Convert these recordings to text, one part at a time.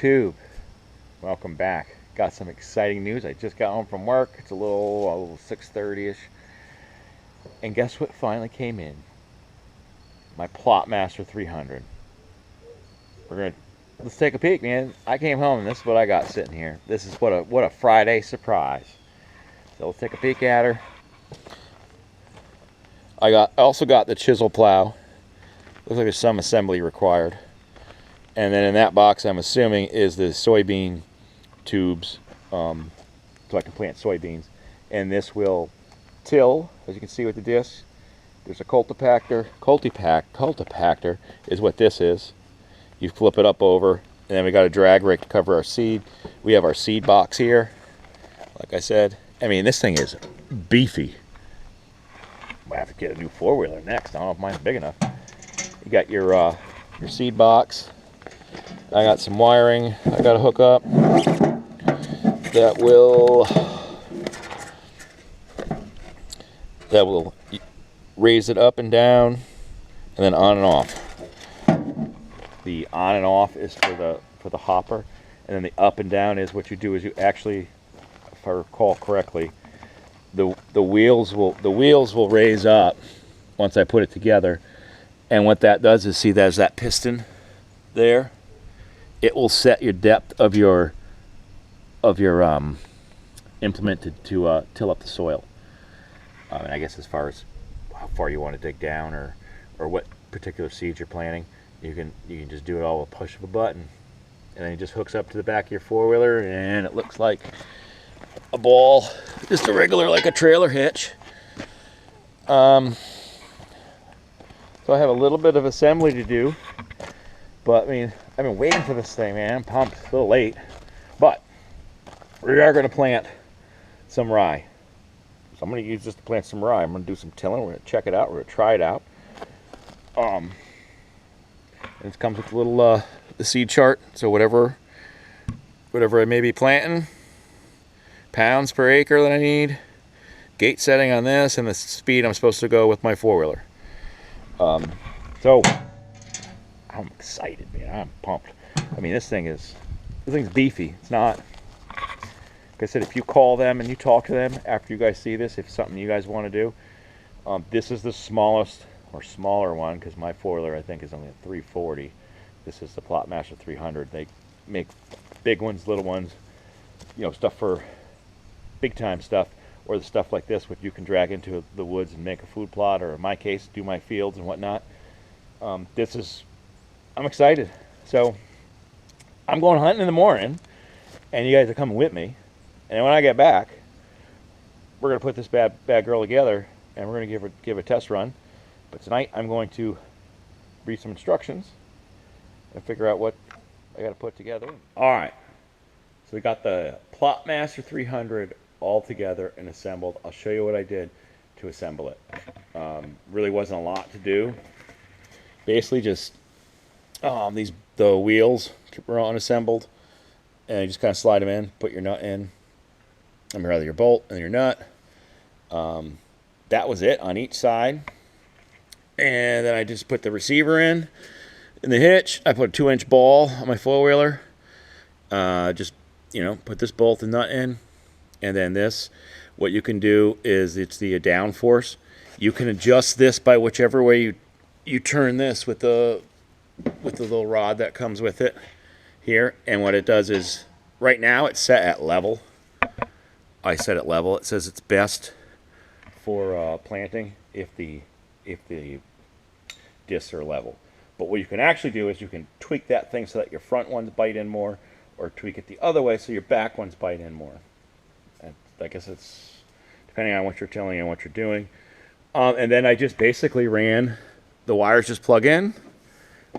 YouTube, welcome back. Got some exciting news. I just got home from work. It's a little 6:30ish, and guess what finally came in? My Plotmaster 300. Let's take a peek, man. I came home and this is what I got sitting here. This is what a Friday surprise. So let's take a peek at her. I also got the chisel plow. Looks like there's some assembly required. And then in that box, I'm assuming, is the soybean tubes, so I can plant soybeans. And this will till, as you can see with the disc. There's a cultipactor. Cultipactor is what this is. You flip it up over, and then we got a drag rake to cover our seed. We have our seed box here. Like I said, I mean, this thing is beefy. Might have to get a new four-wheeler next. I don't know if mine's big enough. You got your seed box. I got some wiring I got to hook up that will raise it up and down, and then on and off. The on and off is for the hopper, and then the up and down is what you do is you actually, if I recall correctly, the wheels will raise up once I put it together, and what that does is, see, there's that piston there. It will set your depth of your implement to till up the soil. And I guess as far as how far you want to dig down or what particular seeds you're planting, you can just do it all with a push of a button, and then it just hooks up to the back of your four-wheeler, and it looks like a ball, just a regular, like a trailer hitch. So I have a little bit of assembly to do, but I mean, I've been waiting for this thing, man. I'm pumped. It's a little late, but we are going to plant some rye. So I'm going to use this to plant some rye. I'm going to do some tilling. We're going to check it out. We're going to try it out. And it comes with a little the seed chart. So whatever I may be planting, pounds per acre that I need, gate setting on this, and the speed I'm supposed to go with my four-wheeler. So I'm excited, man. I'm pumped. I mean, this thing's beefy. It's not, like I said, if you call them and you talk to them after you guys see this, if something you guys want to do, this is the smallest or smaller one, because my four-wheeler I think is only a 340. This is the Plotmaster 300. They make big ones, little ones, you know, stuff for big time stuff, or the stuff like this, which you can drag into the woods and make a food plot, or in my case, do my fields and whatnot. I'm excited. So I'm going hunting in the morning, and you guys are coming with me. And when I get back, we're going to put this bad girl together, and we're going to give a test run. But tonight I'm going to read some instructions and figure out what I got to put together. All right. So we got the Plotmaster 300 all together and assembled. I'll show you what I did to assemble it. Really wasn't a lot to do. Basically just the wheels were unassembled, and you just kind of slide them in, put your nut in, or rather your bolt and your nut. That was it on each side, and then I just put the receiver in the hitch. I put a 2-inch ball on my four-wheeler. Just, you know, put this bolt and nut in, and then this. What you can do is, it's the down force. You can adjust this by whichever way you turn this with the little rod that comes with it here. And what it does is, right now it's set at level. I set it level. It says it's best for planting if the discs are level. But what you can actually do is you can tweak that thing so that your front ones bite in more, or tweak it the other way so your back ones bite in more. And I guess it's depending on what you're tilling and what you're doing. And then I just basically ran the wires, just plug in.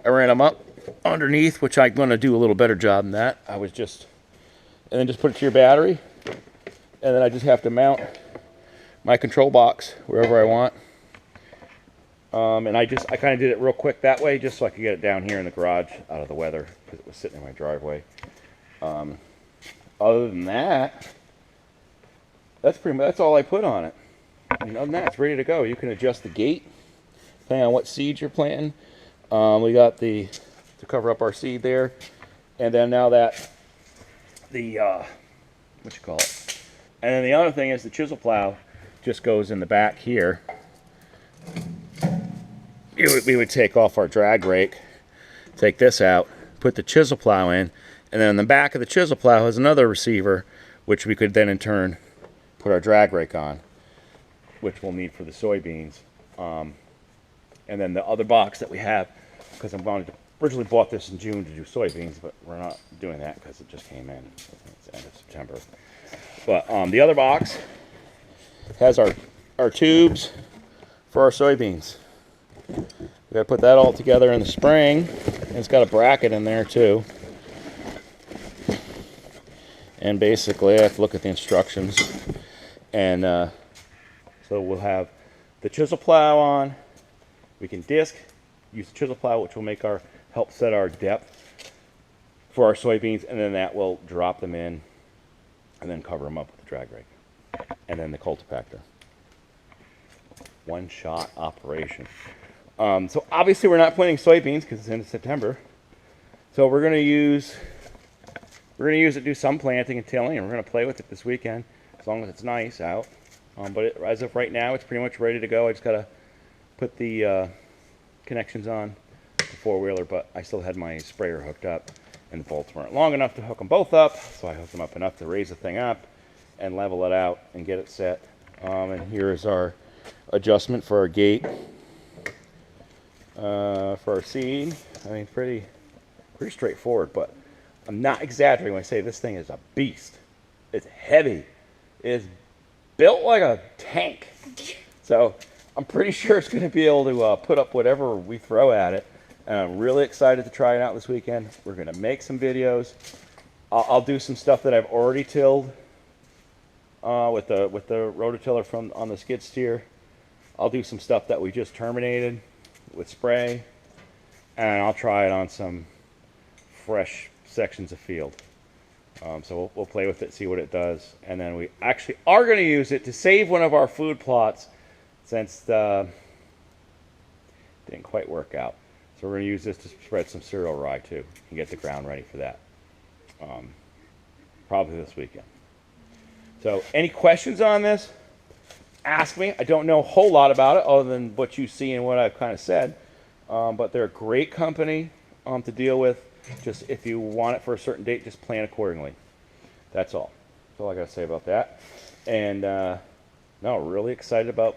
I ran them up underneath, which I'm going to do a little better job than that. And then just put it to your battery. And then I just have to mount my control box wherever I want. And I kind of did it real quick that way, just so I could get it down here in the garage out of the weather, because it was sitting in my driveway. Other than that, that's all I put on it. And other than that, it's ready to go. You can adjust the gate depending on what seeds you're planting. We got to cover up our seed there, And then now that the, what you call it? And then the other thing is the chisel plow just goes in the back here. We would take off our drag rake, take this out, put the chisel plow in, and then in the back of the chisel plow is another receiver, which we could then in turn put our drag rake on, which we'll need for the soybeans. And then the other box that we have, because I'm going to originally bought this in June to do soybeans, but we're not doing that because it just came in. It's the end of September. But the other box has our tubes for our soybeans. We got to put that all together in the spring. And it's got a bracket in there too. And basically, I have to look at the instructions. And so we'll have the chisel plow on. We can disc, use the chisel plow, which will make help set our depth for our soybeans, and then that will drop them in and then cover them up with the drag rake. And then the cultipactor. One-shot operation. So obviously we're not planting soybeans because it's in September. So we're going to use it to do some planting and tilling, and we're going to play with it this weekend as long as it's nice out. But as of right now, it's pretty much ready to go. I just got to put the connections on the four-wheeler, but I still had my sprayer hooked up, and the bolts weren't long enough to hook them both up, so I hooked them up enough to raise the thing up and level it out and get it set. And here is our adjustment for our gate for our seed. I mean, pretty straightforward, but I'm not exaggerating when I say this thing is a beast. It's heavy. It's built like a tank. So I'm pretty sure it's going to be able to put up whatever we throw at it. And I'm really excited to try it out this weekend. We're going to make some videos. I'll do some stuff that I've already tilled with the rototiller on the skid steer. I'll do some stuff that we just terminated with spray. And I'll try it on some fresh sections of field. So we'll play with it, see what it does. And then we actually are going to use it to save one of our food plots since the didn't quite work out. So we're going to use this to spread some cereal rye too and get the ground ready for that. Probably this weekend. So any questions on this? Ask me. I don't know a whole lot about it other than what you see and what I've kind of said. But they're a great company to deal with. Just if you want it for a certain date, just plan accordingly. That's all. That's all I got to say about that. And no, really excited about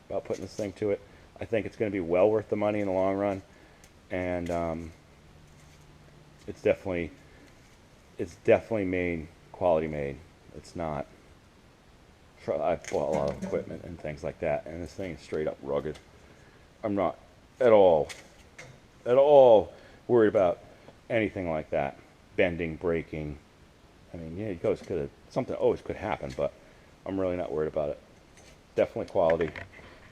putting this thing to it. I think it's going to be well worth the money in the long run. And it's definitely made, quality made. It's not. I've bought a lot of equipment and things like that, and this thing is straight up rugged. I'm not at all worried about anything like that. Bending, breaking. I mean, yeah, something always could happen, but I'm really not worried about it. Definitely quality.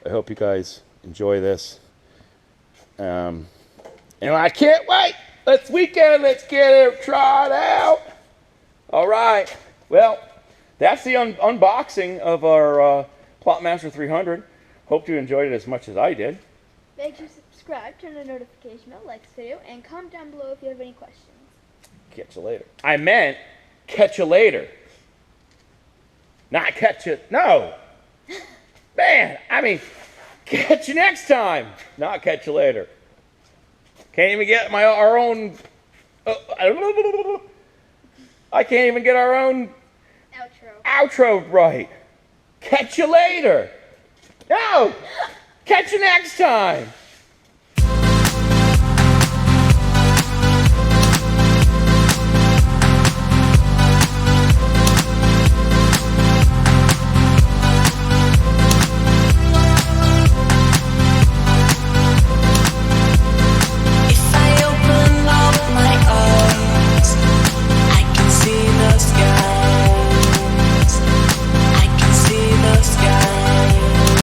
I hope you guys enjoy this. And I can't wait. Let's get it tried out. All right. Well, that's the unboxing of our Plotmaster 300. Hope you enjoyed it as much as I did. Make sure to subscribe, turn on the notification bell, like this video, and comment down below if you have any questions. Catch you later. I meant catch you later. Not catch you. No. Man, I mean, catch you next time. Not catch you later. Can't even get our own. I can't even get our own outro right. Catch you later. No. Catch you next time.